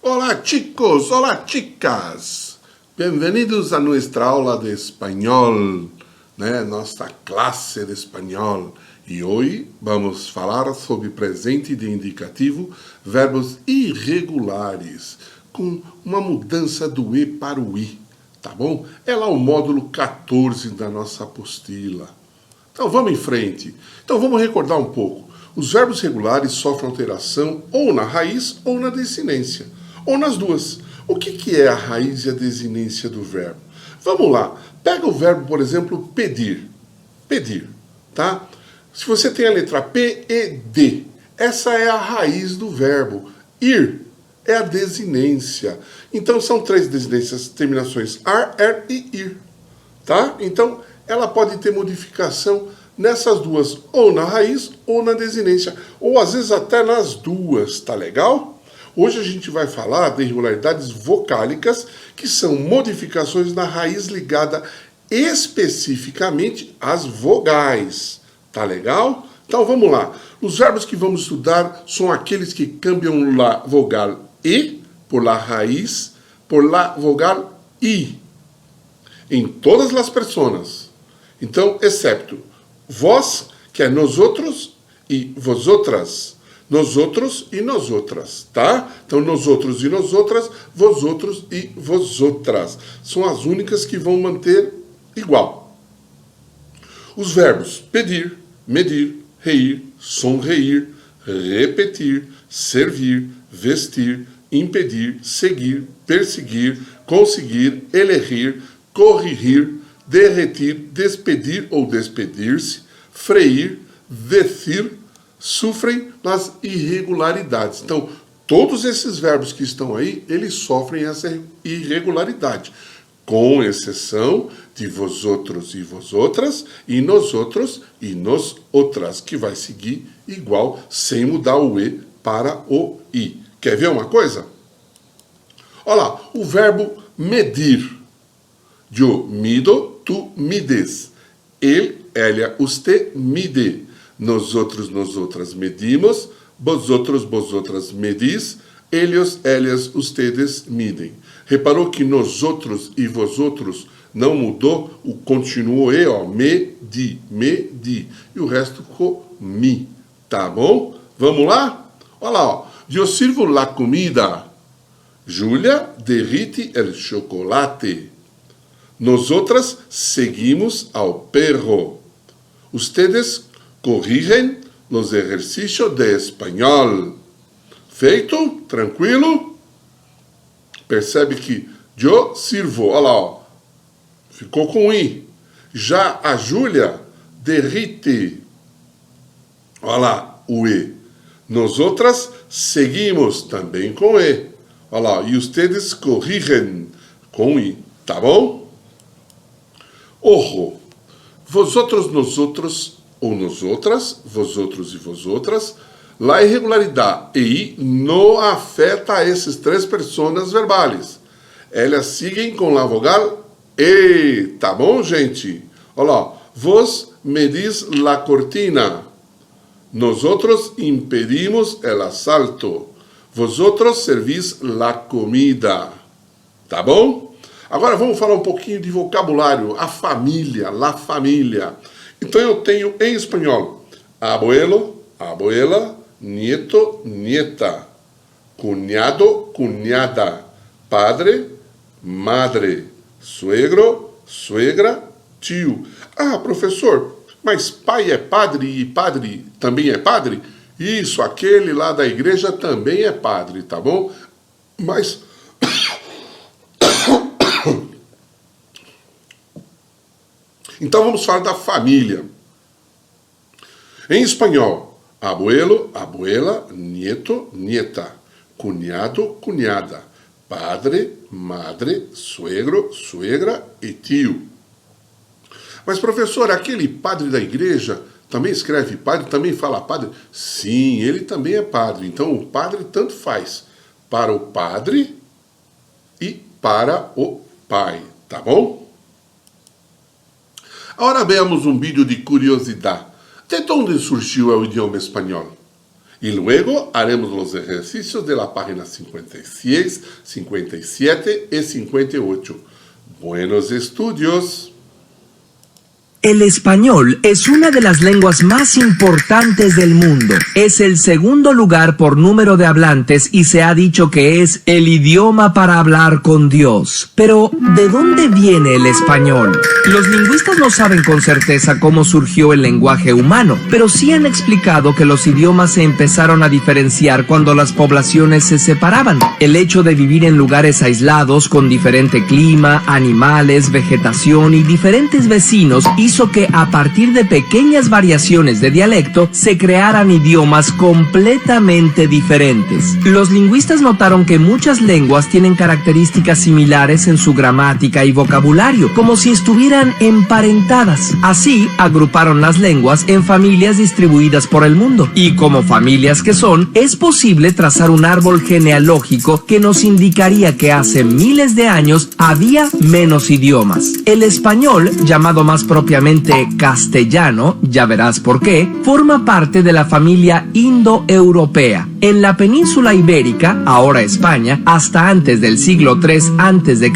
Hola chicos, hola chicas, bem-vindos a nossa aula de espanhol, nossa classe de espanhol. E hoje vamos falar sobre presente de indicativo, verbos irregulares, com uma mudança do E para o I, tá bom? É lá o módulo 14 da nossa apostila. Então vamos em frente. Então vamos recordar um pouco. Os verbos regulares sofrem alteração ou na raiz ou na desinência, ou nas duas. O que é a raiz e a desinência do verbo? Vamos lá. Pega o verbo, por exemplo, pedir. Pedir, tá? Se você tem a letra P, E, D, essa é a raiz do verbo. Ir é a desinência. Então são três desinências, terminações ar, er e ir, tá? Então ela pode ter modificação nessas duas, ou na raiz ou na desinência, ou às vezes até nas duas, tá legal? Hoje a gente vai falar de irregularidades vocálicas, que são modificações na raiz ligada especificamente às vogais, tá legal? Então vamos lá. Os verbos que vamos estudar são aqueles que cambiam a vogal E por la raiz, por la vogal I, em todas as personas. Então, excepto vós, que é nosotros, e vosotras. Nosotros e nosotras, tá? Então, nosotros e nosotras, vosotros e vosotras. São as únicas que vão manter igual. Os verbos pedir, medir, reir, sonreír, repetir, servir, vestir, impedir, seguir, perseguir, conseguir, elegir, corrigir, derretir, despedir ou despedir-se, freir, decir, sofrem nas irregularidades. Então, todos esses verbos que estão aí, eles sofrem essa irregularidade, com exceção de vosotros e vosotras, e nosotros e nosotras, que vai seguir igual, sem mudar o E para o I. Quer ver uma coisa? Olha lá, o verbo medir. Yo mido, tu mides. Él, ella, usted mide. Nosotros, nosotras medimos. Vosotros, vosotras medis. Ellos, ellas, ustedes midem. Reparou que nosotros e vosotros não mudou? O continuou E, ó. Medi, medi. E o resto ficou mi. Tá bom? Vamos lá? Olha lá, ó. Yo sirvo la comida. Julia derrite el chocolate. Nosotras seguimos ao perro. Ustedes corrigen los ejercicios de espanhol. Feito? Tranquilo? Percebe que yo sirvo, olha lá, ó, ficou com I. Já a Júlia derrite, olha lá, o E. Nosotras seguimos, também com E. Olha lá, e ustedes corrigen, com I, tá bom? Ojo, vosotros, nosotros ou nosotras, vosotros e vosotras, la irregularidade EI não afeta esses três personas verbais. Elas seguem com a vogal E, tá bom, gente? Olha lá, vos medis la cortina. Nosotros impedimos el asalto. Vosotros servis la comida. Tá bom? Agora vamos falar um pouquinho de vocabulário. A família, la família. Então eu tenho em espanhol abuelo, abuela, nieto, nieta, cunhado, cunhada, padre, madre, suegro, suegra, tio. Ah, professor, mas pai é padre e padre também é padre? Isso, aquele lá da igreja também é padre, tá bom? Mas então vamos falar da família. Em espanhol, abuelo, abuela, nieto, nieta, cunhado, cunhada, padre, madre, suegro, suegra e tio. Mas professor, aquele padre da igreja também escreve padre, também fala padre? Sim, ele também é padre. Então o padre tanto faz para o padre e para o pai, tá bom? Agora veamos um vídeo de curiosidade. De onde surgiu o idioma espanhol? Y luego haremos los ejercicios de la página 56, 57 y 58. Buenos estudios. El español es una de las lenguas más importantes del mundo. Es el segundo lugar por número de hablantes y se ha dicho que es el idioma para hablar con Dios. Pero, ¿de dónde viene el español? Los lingüistas no saben con certeza cómo surgió el lenguaje humano, pero sí han explicado que los idiomas se empezaron a diferenciar cuando las poblaciones se separaban. El hecho de vivir en lugares aislados con diferente clima, animales, vegetación y diferentes vecinos hizo que a partir de pequeñas variaciones de dialecto se crearan idiomas completamente diferentes. Los lingüistas notaron que muchas lenguas tienen características similares en su gramática y vocabulario, como si estuvieran emparentadas. Así, agruparon las lenguas en familias distribuidas por el mundo. Y como familias que son, es posible trazar un árbol genealógico que nos indicaría que hace miles de años había menos idiomas. El español, llamado más propiamente castellano, ya verás por qué, forma parte de la familia indoeuropea. En la península ibérica, ahora España, hasta antes del siglo III a.C.,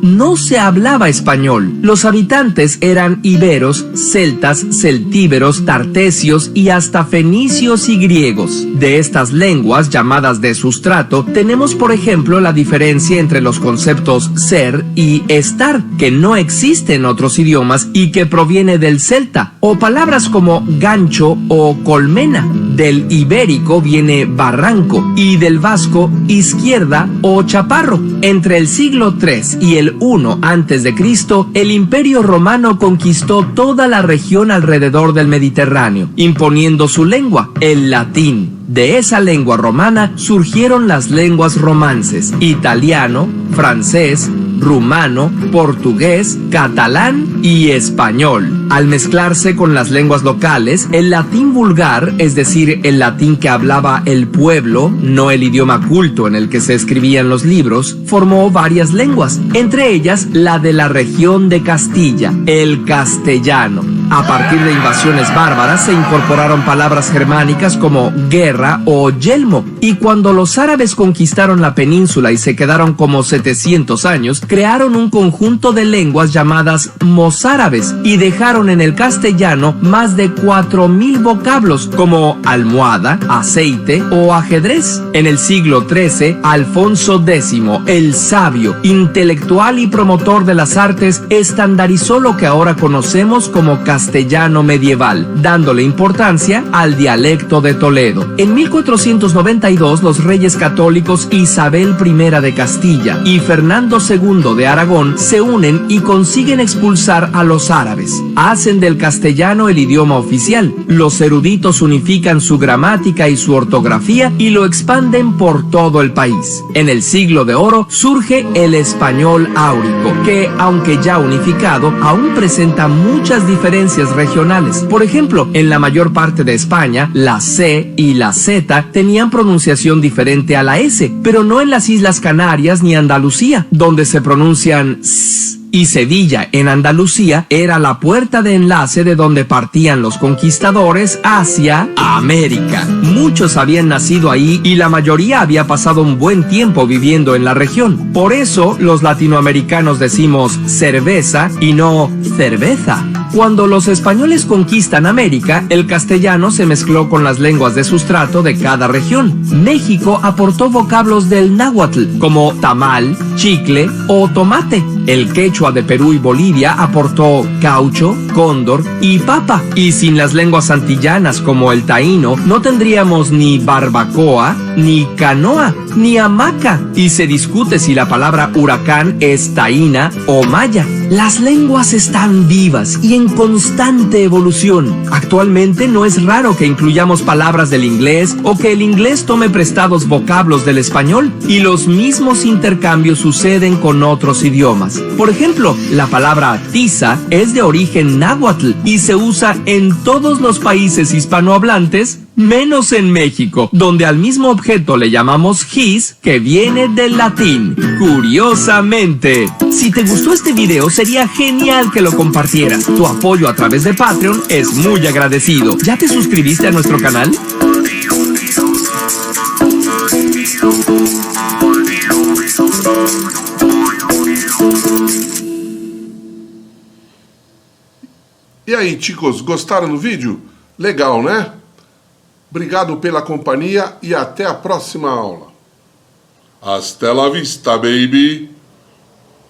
no se hablaba español. Los habitantes eran iberos, celtas, celtíberos, tartesios y hasta fenicios y griegos. De estas lenguas, llamadas de sustrato, tenemos por ejemplo la diferencia entre los conceptos ser y estar, que no existe en otros idiomas y que proviene del celta, o palabras como gancho o colmena. Del ibérico viene barranco y del vasco izquierda o chaparro. Entre el siglo III y el I a.C., el Imperio Romano conquistó toda la región alrededor del Mediterráneo, imponiendo su lengua, el latín. De esa lengua romana surgieron las lenguas romances: italiano, francés, rumano, portugués, catalán y español. Al mezclarse con las lenguas locales, el latín vulgar, es decir, el latín que hablaba el pueblo, no el idioma culto en el que se escribían los libros, formó varias lenguas, entre ellas la de la región de Castilla, el castellano. A partir de invasiones bárbaras se incorporaron palabras germánicas como guerra o yelmo, y cuando los árabes conquistaron la península y se quedaron como 700 años, crearon un conjunto de lenguas llamadas mozárabes y dejaron en el castellano más de 4000 vocablos como almohada, aceite o ajedrez. En el siglo XIII, Alfonso X, el sabio, intelectual y promotor de las artes, estandarizó lo que ahora conocemos como castellano medieval, dándole importancia al dialecto de Toledo. En 1492, los reyes católicos Isabel I de Castilla y Fernando II de Aragón se unen y consiguen expulsar a los árabes. Hacen del castellano el idioma oficial. Los eruditos unifican su gramática y su ortografía y lo expanden por todo el país. En el siglo de oro surge el español áurico, que, aunque ya unificado, aún presenta muchas diferencias regionales. Por ejemplo, en la mayor parte de España, la C y la Z tenían pronunciación diferente a la S, pero no en las Islas Canarias ni Andalucía, donde se pronuncian S. Y Sevilla, en Andalucía, era la puerta de enlace de donde partían los conquistadores hacia América. Muchos habían nacido ahí y la mayoría había pasado un buen tiempo viviendo en la región. Por eso, los latinoamericanos decimos cerveza y no cerveza. Cuando los españoles conquistan América, el castellano se mezcló con las lenguas de sustrato de cada región. México aportó vocablos del náhuatl, como tamal, chicle o tomate. El quechua de Perú y Bolivia aportó caucho, cóndor y papa. Y sin las lenguas antillanas como el taíno, no tendríamos ni barbacoa, ni canoa, ni hamaca. Y se discute si la palabra huracán es taína o maya. Las lenguas están vivas y en constante evolución. Actualmente no es raro que incluyamos palabras del inglés o que el inglés tome prestados vocablos del español, y los mismos intercambios suceden con otros idiomas. Por ejemplo, la palabra tiza es de origen náhuatl y se usa en todos los países hispanohablantes, menos en México, donde al mismo objeto le llamamos gis, que viene del latín. Curiosamente. Si te gustó este video, sería genial que lo compartieras. Tu apoyo a través de Patreon es muy agradecido. ¿Ya te suscribiste a nuestro canal? E aí, chicos, gostaram do vídeo? Legal, né? Obrigado pela companhia e até a próxima aula. Hasta la vista, baby!